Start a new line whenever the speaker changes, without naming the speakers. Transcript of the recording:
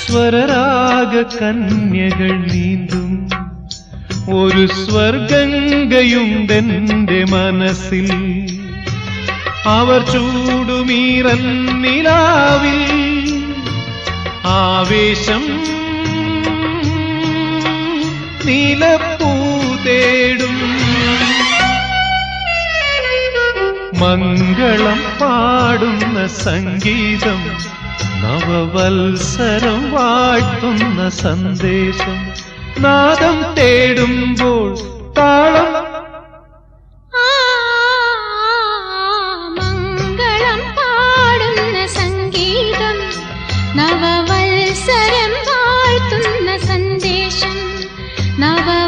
സ്വരരാഗ കന്യകൾ നീന്തും ഒരു സ്വർഗംഗയുണ്ടെന്റെ മനസ്സിൽ. അവർ ചൂടുമീറൻ നിലാവിൽ ആവേശം നീലപ്പൂ തേടും. മംഗളം പാടുന്ന സംഗീതം നവവത്സരം വാഴ്ത്തുന്ന സന്ദേശം. നാദം തേടുമ്പോൾ താളം
മംഗളം പാടുന്ന സംഗീതം നവവത്സരം വാഴ്ത്തുന്ന സന്ദേശം. നവ